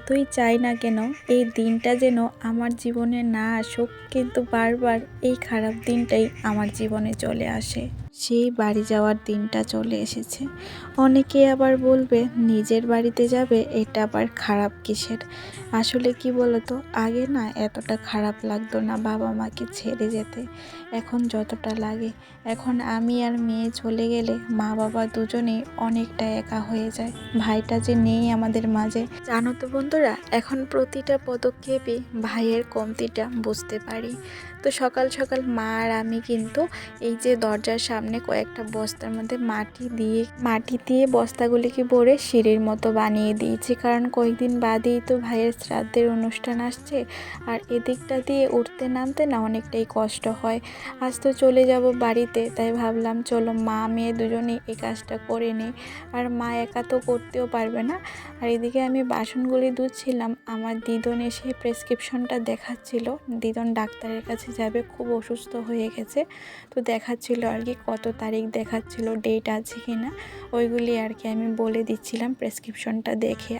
যতই চাই না কেন এই দিনটা যেন আমার জীবনে না আসুক, কিন্তু বারবার এই খারাপ দিনটাই আমার জীবনে চলে আসে। সেই বাড়ি যাওয়ার দিনটা চলে এসেছে। অনেকে আবার বলবে নিজের বাড়িতে যাবে, এটা আবার খারাপ কিসের? আসলে কি বলতো, আগে না এতটা খারাপ লাগতো না বাবা মাকে ছেড়ে যেতে, এখন যতটা লাগে। এখন আমি আর মেয়ে চলে গেলে মা বাবা দুজনেই অনেকটা একা হয়ে যায়। ভাইটা যে নেই আমাদের মাঝে, জানো তো বন্ধুরা, এখন প্রতিটা পদক্ষেপে ভাইয়ের কমতিটা বুঝতে পারি। তো সকাল সকাল মা আর আমি কিন্তু এই যে দরজার সামনে কয়েকটা বস্তার মধ্যে মাটি দিয়ে বস্তাগুলিকে ভরে সিঁড়ির মতো বানিয়ে দিয়েছি, কারণ কয়েকদিন বাদেই তো ভাইয়ের শ্রাদ্ধের অনুষ্ঠান আসছে। আর এদিকটা দিয়ে উঠতে নামতে না অনেকটাই কষ্ট হয়। আজ তো চলে যাব বাড়িতে, তাই ভাবলাম চলো মা মেয়ে দুজনেই এই কাজটা করে নিই। আর মা একা তো করতেও পারবে না। আর এদিকে আমি বাসনগুলি ধুচ্ছিলাম, আমার দিদন এসে প্রেসক্রিপশনটা দেখাচ্ছিল। দিদন ডাক্তারের কাছে যাবে, খুব অসুস্থ হয়ে গেছে। তো দেখাচ্ছিল আর কি, কত তারিখ দেখাচ্ছিল, ডেট আছে কি না, ওইগুলি আর কি আমি বলে দিচ্ছিলাম প্রেসক্রিপশনটা দেখে।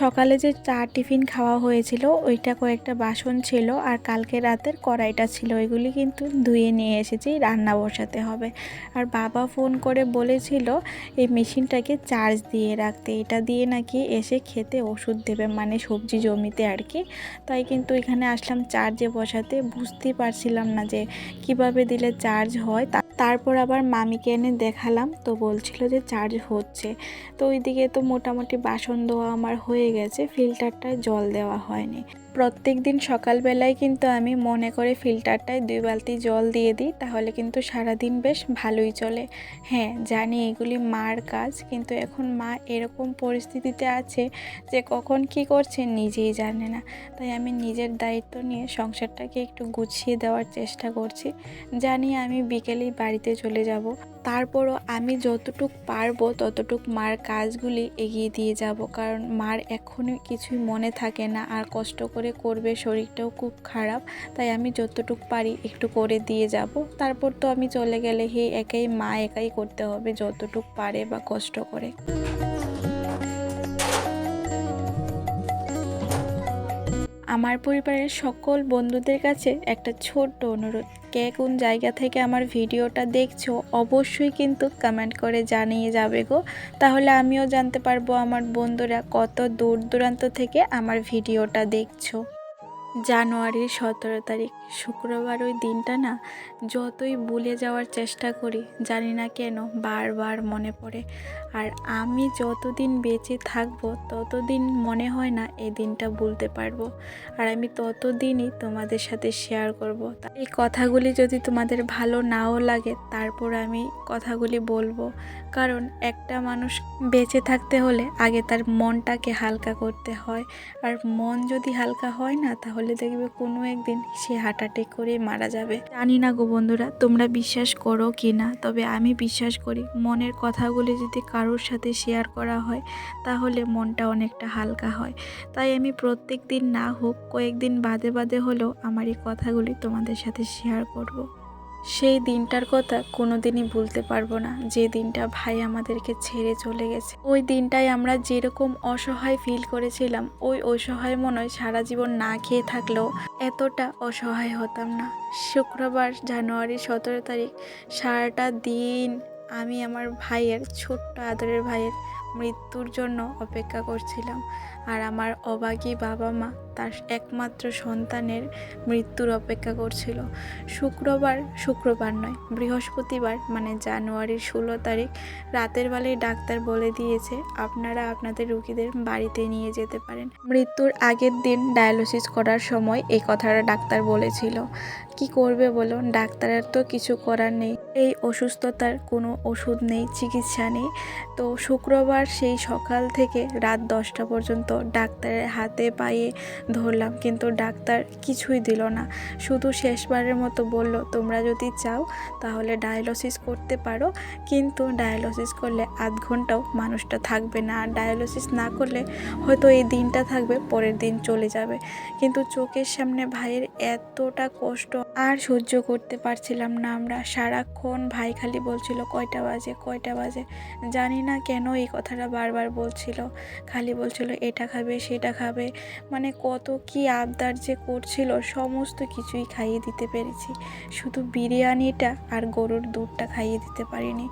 সকালে যে চা টিফিন খাওয়া হয়েছিল ওইটা কয়েকটা বাসন ছিল, আর কালকে রাতের কড়াইটা ছিল, ওইগুলি কিন্তু ধুয়ে নিয়ে এসেছি, রান্না বসাতে হবে। আর বাবা ফোন করে বলেছিল এই মেশিনটাকে চার্জ দিয়ে রাখতে, এটা দিয়ে নাকি এসে খেতে ওষুধ দেবে, মানে সবজি জমিতে আর কি। তাই কিন্তু এখানে আসলাম চার্জে বসাতে, বুঝতেই পারছিলাম না যে কিভাবে দিলে চার্জ হয়। তারপর আবার মামিকে এনে দেখালাম, তো বলছিল যে চার্জ হচ্ছে। তো ওইদিকে তো মোটামুটি বাসন ধোয়া আমার হয়ে গেছে, ফিল্টারটায় জল দেওয়া হয়নি। প্রত্যেক দিন সকালবেলায় কিন্তু আমি মনে করে ফিল্টারটায় 2 বালতি জল দিয়ে দিই, তাহলে কিন্তু সারাদিন বেশ ভালোই চলে। হ্যাঁ জানি এগুলি মার কাজ, কিন্তু এখন মা এরকম পরিস্থিতিতে আছে যে কখন কি করছে নিজেই জানে না। তাই আমি নিজের দায়িত্ব নিয়ে সংসারটাকে একটু গুছিয়ে দেওয়ার চেষ্টা করছি। জানি আমি বিকেলেই বাড়িতে চলে যাব, তারপরও আমি যতটুক পারবো ততটুক মার কাজগুলি এগিয়ে দিয়ে যাব, কারণ মার এখনই কিছুই মনে থাকে না, আর কষ্ট করে করবে, শরীরটাও খুব খারাপ। তাই আমি যতটুক পারি একটু করে দিয়ে যাব। তারপর তো আমি চলে গেলে একাই মা একাই করতে হবে যতটুক পারে বা কষ্ট করে। আমার পরিবারের সকল বন্ধুদের কাছে একটা ছোট্ট অনুরোধ, কে কোন জায়গা থেকে আমার ভিডিওটা দেখছো অবশ্যই কিন্তু কমেন্ট করে জানিয়ে যাবে গো, তাহলে আমিও জানতে পারবো আমার বন্ধুরা কত দূর দূরান্ত থেকে আমার ভিডিওটা দেখছো। জানুয়ারির 17 তারিখ শুক্রবার, ওই দিনটা না যতই ভুলে যাওয়ার চেষ্টা করি জানি না কেন বারবার মনে পড়ে। আর আমি যতদিন বেঁচে থাকবো ততদিন মনে হয় না এই দিনটা ভুলতে পারবো, আর আমি ততদিনই তোমাদের সাথে শেয়ার করব। এই কথাগুলি যদি তোমাদের ভালো নাও লাগে তারপর আমি কথাগুলি বলবো, কারণ একটা মানুষ বেঁচে থাকতে হলে আগে তার মনটাকে হালকা করতে হয়। আর মন যদি হালকা হয় না, তাহলে দেখবে কোনো একদিন সে হার্ট অ্যাটাক করে মারা যাবে। জানি না গো বন্ধুরা তোমরা বিশ্বাস করো কি না, তবে আমি বিশ্বাস করি মনের কথাগুলি যদি কারোর সাথে শেয়ার করা হয় তাহলে মনটা অনেকটা হালকা হয়। তাই আমি প্রত্যেক দিন না হোক কয়েকদিন বাদে বাদে হলেও আমার এই কথাগুলি তোমাদের সাথে শেয়ার করব। সেই দিনটার কথা কোনোদিনই ভুলতে পারবো না, যে দিনটা ভাই আমাদেরকে ছেড়ে চলে গেছে। ওই দিনটায় আমরা যেরকম অসহায় ফিল করেছিলাম, ওই অসহায় মনে হয় সারা জীবন না খেয়ে থাকলেও এতটা অসহায় হতাম না। শুক্রবার জানুয়ারি 17 তারিখ সারাটা দিন আমি আমার ভাইয়ের, ছোট্ট আদরের ভাইয়ের মৃত্যুর জন্য অপেক্ষা করছিলাম। আর আমার অভাগী বাবা মা তার একমাত্র সন্তানের মৃত্যুর অপেক্ষা করছিল। শুক্রবার নয়, বৃহস্পতিবার মানে জানুয়ারির 16 তারিখ রাতের বেলায় ডাক্তার বলে দিয়েছে আপনারা আপনাদের রুগীদের বাড়িতে নিয়ে যেতে পারেন। মৃত্যুর আগের দিন ডায়ালিসিস করার সময় এই কথাটা ডাক্তার বলেছিল। কি করবে বলো, ডাক্তারের তো কিছু করার নেই, এই অসুস্থতার কোনো ওষুধ নেই, চিকিৎসা নেই। তো শুক্রবার সেই সকাল থেকে রাত 10টা পর্যন্ত ডাক্তারের হাতে পায়ে ধরলাম, কিন্তু ডাক্তার কিছুই দিল না। শুধু শেষবারের মতো বলল, তোমরা যদি চাও তাহলে ডায়ালিসিস করতে পারো, কিন্তু ডায়ালিসিস করলে আধ ঘন্টাও মানুষটা থাকবে না, আর ডায়ালিসিস না করলে হয়তো এই দিনটা থাকবে, পরের দিন চলে যাবে। কিন্তু চোখের সামনে ভাইয়ের এতটা কষ্ট আর সহ্য করতে পারছিলাম না আমরা। সারাক্ষণ ভাই খালি বলছিল কয়টা বাজে কয়টা বাজে। জানি না কেন এই কথাটা বারবার বলছিল, খালি বলছিল এটা খাবে সেটা খাবে, মানে কত কি আবদার যে করছিল, সমস্ত কিছুই খাইয়ে দিতে পেরেছি, শুধু বিরিয়ানিটা আর গরুর দুধটা খাইয়ে দিতে পারিনি।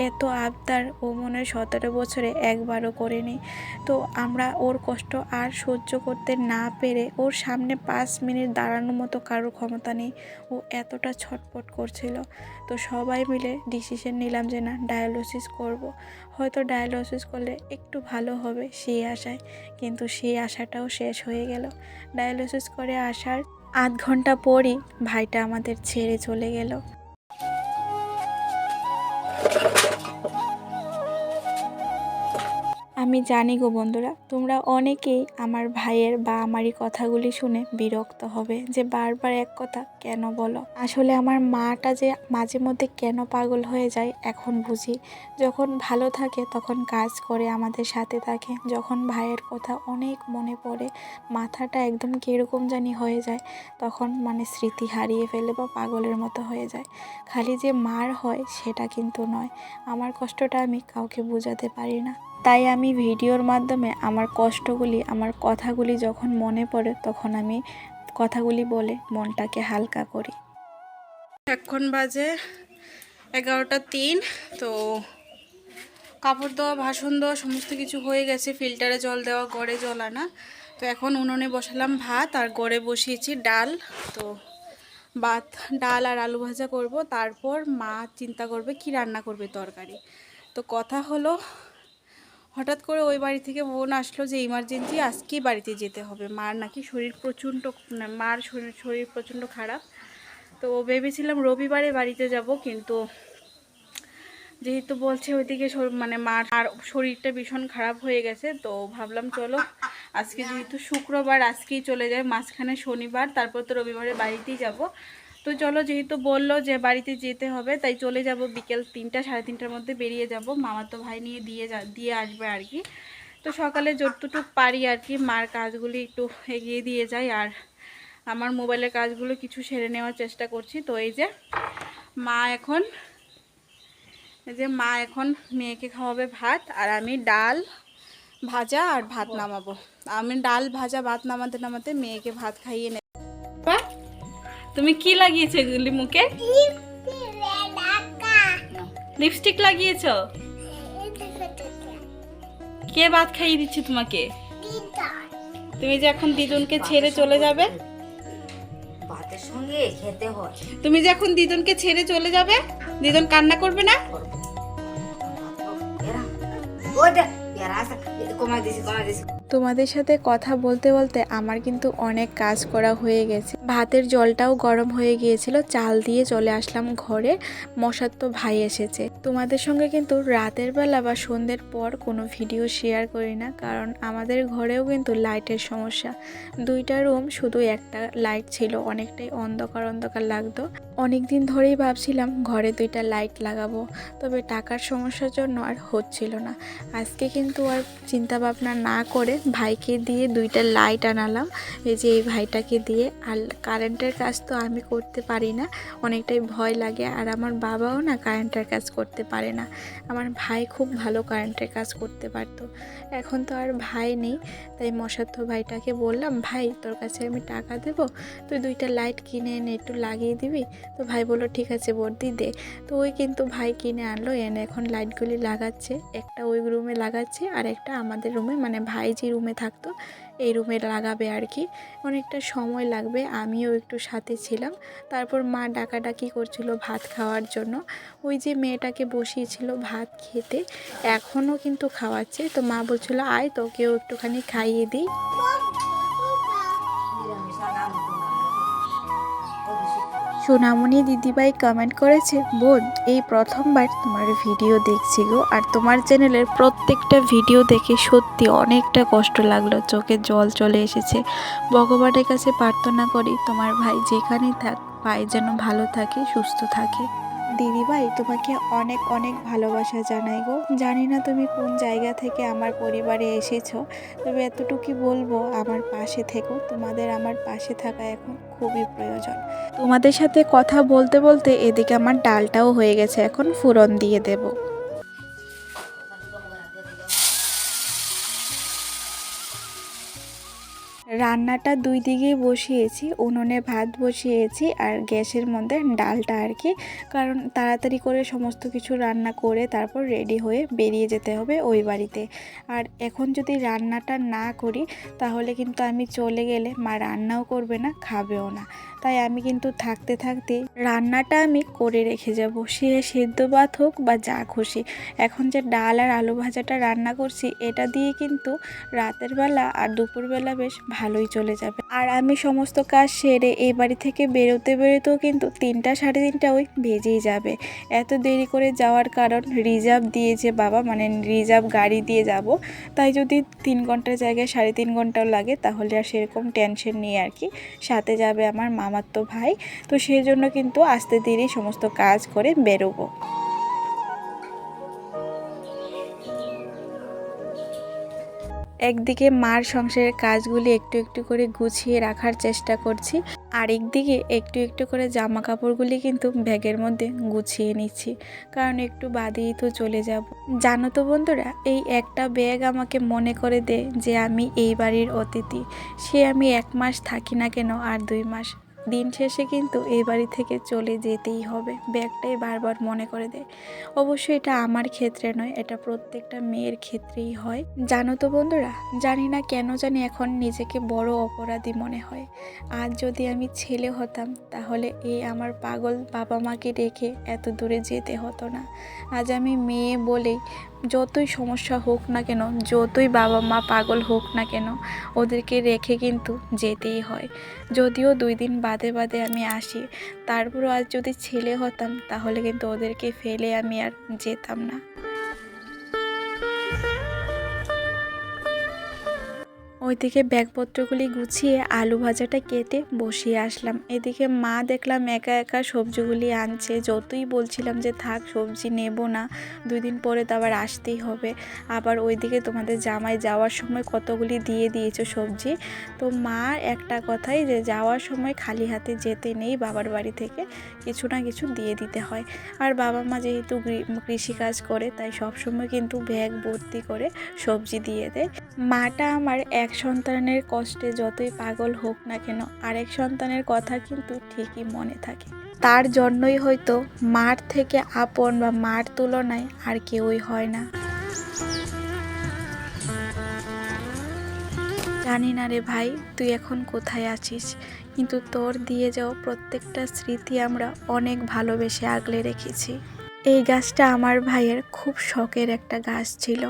এত আবদার ও মনে হয় 17 বছরে একবারও করেনি। তো আমরা ওর কষ্ট আর সহ্য করতে না পেরে ওর সামনে 5 মিনিট দাঁড়ানোর মতো কারোর ক্ষমতা নেই, ও এতটা ছটফট করছিল। তো সবাই মিলে ডিসিশন নিলাম যে না, ডায়ালিসিস করব। হয়তো ডায়ালিসিস করলে একটু ভালো হবে সেই আশায়, কিন্তু সেই আশাটাও শেষ হয়ে গেল। ডায়ালিসিস করে আসার আধ ঘন্টা পরই ভাইটা আমাদের ছেড়ে চলে গেল। আমি জানি গো বন্ধুরা, তোমরা অনেকেই আমার ভাইয়ের বা আমারই কথাগুলি শুনে বিরক্ত হবে যে বারবার এক কথা কেন বলো। আসলে আমার মাটা যে মাঝে মধ্যে কেন পাগল হয়ে যায় এখন বুঝি। যখন ভালো থাকে তখন কাজ করে আমাদের সাথে থাকে, যখন ভাইয়ের কথা অনেক মনে পড়ে, মাথাটা একদম কীরকম জানি হয়ে যায়, তখন মানে স্মৃতি হারিয়ে ফেলে বা পাগলের মতো হয়ে যায়। খালি যে মার হয় সেটা কিন্তু নয়। আমার কষ্টটা আমি কাউকে বোঝাতে পারি না, তাই আমি ভিডিওর মাধ্যমে আমার কষ্টগুলি, আমার কথাগুলি যখন মনে পড়ে তখন আমি কথাগুলি বলে মনটাকে হালকা করি। এখন বাজে 11টা 3। তো কাপড় দেওয়া, বাসন দেওয়া সমস্ত কিছু হয়ে গেছে, ফিল্টারে জল দেওয়া, গড়ে জল আনা। তো এখন উনুনে বসালাম ভাত, আর গড়ে বসিয়েছি ডাল। তো ডাল আর আলু ভাজা করব, তারপর মা চিন্তা করবে কি রান্না করবে তরকারি। তো কথা হলো, হঠাৎ করে ওই বাড়ি থেকে বোন আসলো যে ইমার্জেন্সি আজকেই বাড়িতে যেতে হবে, মার নাকি শরীর প্রচণ্ড, মার শরীর প্রচণ্ড খারাপ। তো ভেবেছিলাম রবিবারে বাড়িতে যাব, কিন্তু যেহেতু বলছে ওইদিকে মানে মার আর শরীরটা ভীষণ খারাপ হয়ে গেছে, তো ভাবলাম চলো আজকে যেহেতু শুক্রবার আজকেই চলে যায়, মাঝখানে শনিবার, তারপর তো রবিবারে বাড়িতেই যাব। তো চলো, যেহেতু বললো যে বাড়িতে যেতে হবে, তাই চলে যাব। বিকেল 3টা 3:30টার মধ্যে বেরিয়ে যাব, মামাতো ভাই নিয়ে দিয়ে আসবে আর কি। তো সকালে যতটুকু পারি আর কি মার কাজগুলি একটু এগিয়ে দিয়ে যাই, আর আমার মোবাইলের কাজগুলো কিছু সেরে নেওয়ার চেষ্টা করছি। তো এই যে মা এখন মেয়েকে খাওয়াবে ভাত, আর আমি ডাল ভাজা আর ভাত নামাবো। আমি ডাল ভাজা ভাত নামাতে নামাতে মেয়েকে ভাত খাইয়ে নেব। তুমি কি লাগিয়েছো এগুলি মুখে? লিপস্টিক লাগিয়েছো? কে ভাত খাইয়ে দিচ্ছে তোমাকে? তুমি যে এখন দিদুনকে ছেড়ে চলে যাবে, ভাতের সঙ্গে খেতে হয়। তুমি যে এখন দিদুনকে ছেড়ে চলে যাবে, দিদুন কান্না করবে না? তোমাদের সাথে কথা বলতে বলতে আমার কিন্তু অনেক কাজ করা হয়ে গেছে। ভাতের জলটাও গরম হয়ে গিয়েছিল, চাল দিয়ে চলে আসলাম ঘরে। মশার তো ভাই এসেছে। তোমাদের সঙ্গে কিন্তু রাতের বেলা বা সন্ধ্যের পর কোনো ভিডিও শেয়ার করি না, কারণ আমাদের ঘরেও কিন্তু লাইটের সমস্যা। 2টা রুম, শুধু একটা লাইট ছিল, অনেকটাই অন্ধকার অন্ধকার লাগতো। অনেক দিন ধরেই ভাবছিলাম ঘরে 2টা লাইট লাগাবো, তবে টাকার সমস্যার জন্য আর হচ্ছিল না। আজকে কিন্তু আর চিন্তা ভাবনা না করে ভাইকে দিয়ে 2টা লাইট আনালাম। এই যে এই ভাইটাকে দিয়ে। আর কারেন্টের কাজ তো আমি করতে পারি না, অনেকটাই ভয় লাগে, আর আমার বাবাও না কারেন্টের কাজ করতে পারে না। আমার ভাই খুব ভালো কারেন্টের কাজ করতে পারতো। এখন তো আর ভাই নেই, তাই মশাতো ভাইটাকে বললাম, ভাই তোর কাছে আমি টাকা দেবো, তুই 2টা লাইট কিনে এনে একটু লাগিয়ে দিবি। তো ভাই বললো ঠিক আছে বর্দি দে। তো ওই কিন্তু ভাই কিনে আনলো, এনে এখন লাইটগুলি লাগাচ্ছে। একটা ওই রুমে লাগাচ্ছে, আর একটা আমাদের রুমে, মানে ভাই যে রুমে থাকতো এই রুমে লাগাবে আর কি। অনেকটা সময় লাগবে, আমিও একটু সাথে ছিলাম। তারপর মা ডাকাডাকি করছিল ভাত খাওয়ার জন্য। ওই যে মেয়েটাকে বসিয়েছিল ভাত খেতে, এখনও কিন্তু খাওয়াচ্ছে। তো মা বলছিল আয় তোকেও একটুখানি খাইয়ে দিই। সোনামণি দিদিভাই কমেন্ট করেছে, বোন এই প্রথমবার তোমার ভিডিও দেখছি গো, আর তোমার চ্যানেলের প্রত্যেকটা ভিডিও দেখে সত্যি অনেকটা কষ্ট লাগলো, চোখে জল চলে এসেছে। ভগবানের কাছে প্রার্থনা করি তোমার ভাই যেখানেই থাক, ভাই যেন ভালো থাকে, সুস্থ থাকে। দিদিভাই তোমাকে অনেক অনেক ভালোবাসা জানাই গো। জানি না তুমি কোন জায়গা থেকে আমার পরিবারে এসেছো, তবে এতটুকুই বলবো আমার পাশে থেকো। তোমাদের আমার পাশে থাকা এখন খুবই প্রয়োজন। তোমাদের সাথে কথা বলতে বলতে এদিকে আমার ডালটাও হয়ে গেছে, এখন ফোড়ন দিয়ে দেব। রান্নাটা দুই দিকেই বসিয়েছি, উনুনে ভাত বসিয়েছি আর গ্যাসের মধ্যে ডালটা আর কি, কারণ তাড়াতাড়ি করে সমস্ত কিছু রান্না করে তারপর রেডি হয়ে বেরিয়ে যেতে হবে ওই বাড়িতে। আর এখন যদি রান্নাটা না করি তাহলে কিন্তু আমি চলে গেলে মা রান্নাও করবে না, খাবেও না। তাই আমি কিন্তু থাকতে থাকতে রান্নাটা আমি করে রেখে যাব, সে সেদ্ধ ভাত হোক বা যা খুশি। এখন যে ডাল আর আলু ভাজাটা রান্না করছি এটা দিয়ে কিন্তু রাতের বেলা আর দুপুরবেলা বেশ ভালোই চলে যাবে। আর আমি সমস্ত কাজ সেরে এই বাড়ি থেকে বেরোতেও কিন্তু 3টা সাড়ে 3টা ওই বেজেই যাবে। এত দেরি করে যাওয়ার কারণ রিজার্ভ দিয়েছে বাবা, মানে রিজার্ভ গাড়ি দিয়ে যাব। তাই যদি 3 ঘন্টার জায়গায় 3.5 ঘন্টাও লাগে তাহলে আর সেরকম টেনশন নেই আর কি। সাথে যাবে আমার মামাতো ভাই, তো সেই জন্য কিন্তু আস্তে ধীরে সমস্ত কাজ করে বেরোবো। একদিকে মার সংসারের কাজগুলি একটু একটু করে গুছিয়ে রাখার চেষ্টা করছি, আরেকদিকে একটু একটু করে জামা কাপড়গুলি কিন্তু ব্যাগের মধ্যে গুছিয়ে নিচ্ছি, কারণ একটু বাদেই তো চলে যাব। জানো তো বন্ধুরা, এই একটা ব্যাগ আমাকে মনে করে দেয় যে আমি এই বাড়ির অতিথি। সে আমি 1 মাস থাকি না কেন আর 2 মাস, দিন শেষে কিন্তু এই বাড়ি থেকে চলে যেতেই হবে। ব্যাগটাই বারবার মনে করে দেয়। অবশ্যই এটা আমার ক্ষেত্রে নয়, এটা প্রত্যেকটা মেয়ের ক্ষেত্রেই হয়। জানো তো বন্ধুরা, জানি না কেন জানি এখন নিজেকে বড় অপরাধী মনে হয়। আজ যদি আমি ছেলে হতাম তাহলে এই আমার পাগল বাবা মাকে রেখে এত দূরে যেতে হতো না। আজ আমি মেয়ে বলেই যতই সমস্যা হোক না কেন, যতই বাবা মা পাগল হোক না কেন, ওদেরকে রেখে কিন্তু যেতেই হয়। যদিও 2 দিন বাদে বাদে আমি আসি, তারপরও আজ যদি ছেলে হতাম তাহলে কিন্তু ওদেরকে ফেলে আমি আর যেতাম না। ওইদিকে ব্যাগপত্রগুলি গুছিয়ে আলু ভাজাটা কেটে বসিয়ে আসলাম। এদিকে মা দেখলাম একা একা সবজিগুলি আনছে। যতই বলছিলাম যে থাক সবজি নেব না, 2 দিন পরে তো আবার আসতেই হবে। আবার ওইদিকে তোমাদের জামাই যাওয়ার সময় কতগুলি দিয়ে দিয়েছো সবজি। তো মা একটা কথাই যে যাওয়ার সময় খালি হাতে যেতে নেই, বাবার বাড়ি থেকে কিছু না কিছু দিয়ে দিতে হয়। আর বাবা মা যেহেতু কৃষিকাজ করে তাই সবসময় কিন্তু ব্যাগ ভর্তি করে সবজি দিয়ে দেয়। মাটা আমার এক সন্তানের কষ্টে যতই পাগল হোক না কেন, আরেক সন্তানের কথা কিন্তু ঠিকই মনে থাকে। তার জন্যই হয়তো মার থেকে আপন বা মার তুলনায় আর কেউই হয় না। জানি না রে ভাই তুই এখন কোথায় আছিস, কিন্তু তোর দিয়ে যাওয়া প্রত্যেকটা স্মৃতি আমরা অনেক ভালোবেসে আগলে রেখেছি। এই গাছটা আমার ভাইয়ের খুব শখের একটা গাছ ছিল।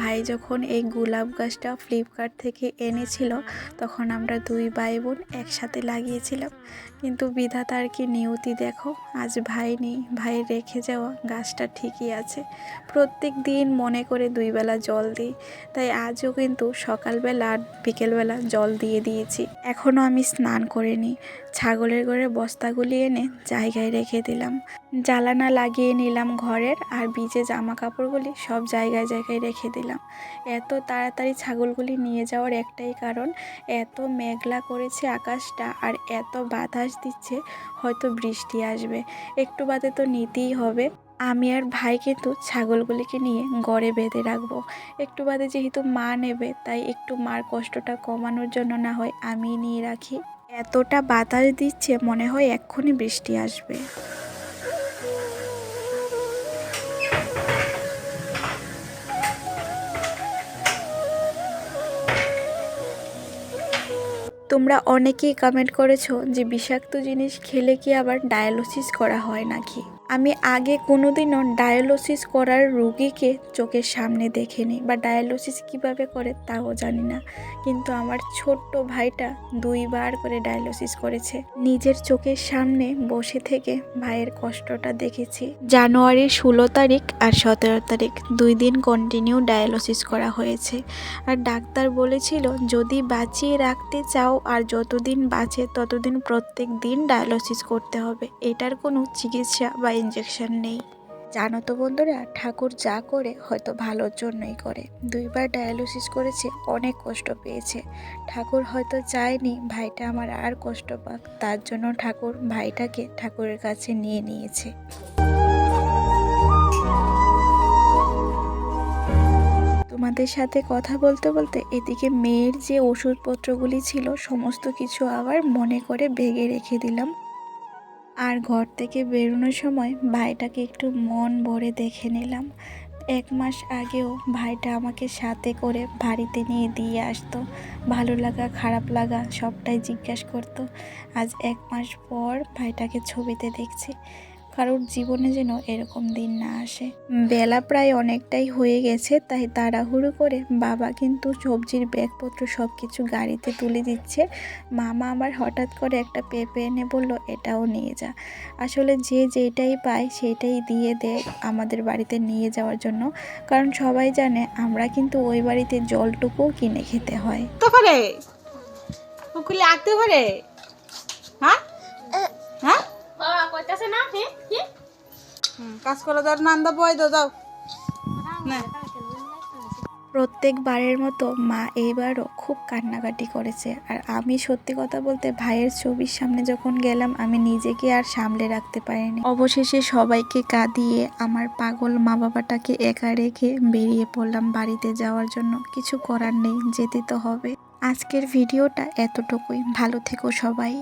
ভাই যখন এই গোলাপ গাছটা ফ্লিপকার্ট থেকে এনেছিল তখন আমরা 2 ভাই বোন একসাথে লাগিয়েছিলাম। কিন্তু বিধাতার কি নিয়তি দেখো, আজ ভাই নেই, ভাই রেখে যাওয়া গাছটা ঠিকই আছে। প্রত্যেক দিন মনে করে 2 বেলা জল দিই, তাই আজও কিন্তু সকালবেলা আর বিকেলবেলা জল দিয়ে দিয়েছি। এখনও আমি স্নান করিনি। ছাগলের ঘরে বস্তাগুলি এনে জায়গায় রেখে দিলাম, জ্বালানা লাগিয়ে নিলাম ঘরের, আর ভিজে জামা কাপড়গুলি সব জায়গায় জায়গায় রেখে দিলাম। এত তাড়াতাড়ি ছাগলগুলি নিয়ে যাওয়ার একটাই কারণ, এত মেঘলা করেছে আকাশটা আর এত বাতাস দিচ্ছে, হয়তো বৃষ্টি আসবে। একটু বাদে তো নিতেই হবে। আমি আর ভাই কিন্তু ছাগলগুলিকে নিয়ে ঘরে বেঁধে রাখবো। একটু বাদে যেহেতু মা নেবে, তাই একটু মার কষ্টটা কমানোর জন্য না হয় আমি নিয়ে রাখি। এতটা বাতাস দিচ্ছে মনে হয় এক্ষুনি বৃষ্টি আসবে। তোমরা অনেকেই কমেন্ট করেছো যে বিষাক্ত জিনিস খেলে কি আবার ডায়ালিসিস করা হয় নাকি। আমি আগে কোনোদিনও ডায়ালিসিস করার রোগীকে চোখের সামনে দেখিনি বা ডায়ালিসিস কিভাবে করে তাও জানি না, কিন্তু আমার ছোট্ট ভাইটা 2বার করে ডায়ালিসিস করেছে। নিজের চোখের সামনে বসে থেকে ভাইয়ের কষ্টটা দেখেছি। জানুয়ারির 16 তারিখ আর 17 তারিখ 2 দিন কন্টিনিউ ডায়ালিসিস করা হয়েছে। আর ডাক্তার বলেছিল যদি বাঁচিয়ে রাখতে চাও আর যতদিন বাঁচে ততদিন প্রত্যেক দিন ডায়ালিসিস করতে হবে, এটার কোনো চিকিৎসা বা ইঞ্জেকশন নেই। জানো তো বন্ধুরা, ঠাকুর যা করে হয়তো ভালোর জন্যই করে। 2বার ডায়ালিসিস করেছে, অনেক কষ্ট পেয়েছে। ঠাকুর হয়তো চায়নি ভাইটা আমার আর কষ্ট পাক, তার জন্য ঠাকুর ভাইটাকে ঠাকুরের কাছে নিয়ে নিয়েছে। তোমাদের সাথে কথা বলতে বলতে এদিকে মেয়ের যে ওষুধপত্রগুলি ছিল সমস্ত কিছু আবার মনে করে ব্যাগে রেখে দিলাম। আর ঘর থেকে বেরোনোর সময় ভাইটাকে একটু মন ভরে দেখে নিলাম। 1 মাস আগেও ভাইটা আমাকে সাথে করে বাড়িতে নিয়ে দিয়ে আসতো, ভালো লাগা খারাপ লাগা সবটাই জিজ্ঞাসা করতো। আজ 1 মাস পর ভাইটাকে ছবিতে দেখছি। কারোর জীবনে যেন এরকম দিন না আসে। বেলা প্রায় অনেকটাই হয়ে গেছে, তাই তাড়াহুড়ো করে বাবা কিন্তু সবজির ব্যাগপত্র সব কিছু গাড়িতে তুলে দিচ্ছে। মামা আবার হঠাৎ করে একটা পেঁপে এনে বলল এটাও নিয়ে যা। আসলে যে যেটাই পায় সেটাই দিয়ে দেয় আমাদের বাড়িতে নিয়ে যাওয়ার জন্য, কারণ সবাই জানে আমরা কিন্তু ওই বাড়িতে জলটুকুও কিনে খেতে হয়। তো পারে কুকুলি আঁকতে পারে? হ্যাঁ হ্যাঁ কাজ করে দাও, নান্দা বয় দাও না। প্রত্যেকবারের মতো মা এইবারও খুব কান্নাকাটি করেছে। আর আমি সত্যি কথা বলতে ভাইয়ের ছবির সামনে যখন গেলাম আমি নিজেকে আর সামলে রাখতে পারিনি। অবশেষে সবাইকে কাঁদিয়ে আমার পাগল মা বাবাটাকে একা রেখে বেরিয়ে পড়লাম বাড়িতে যাওয়ার জন্য। কিছু করার নেই, যেতে তো হবে। আজকের ভিডিওটা এতটুকুই। ভালো থেকো সবাই।